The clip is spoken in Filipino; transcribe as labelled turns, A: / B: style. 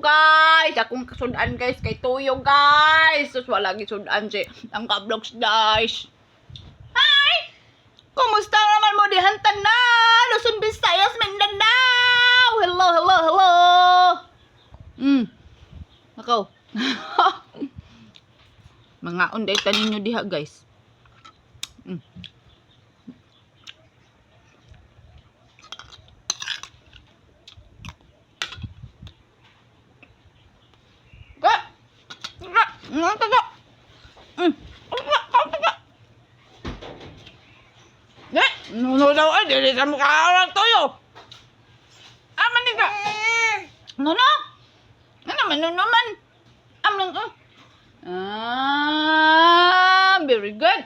A: guys. Akong kasudan guys kay Tuyo guys. Sus wala gisudan si ang kablogs guys. Hi! Kumusta naman mo dihan tanan? Luzon, Visayas, Mindanao. Hello, hello, hello. Ako. Mga unday tanin nyo diha guys. Nuno daw ay dili sa mukha orang Tuyo. Aman ni ka. Nuno. Ano man nuno man. Amlang very good.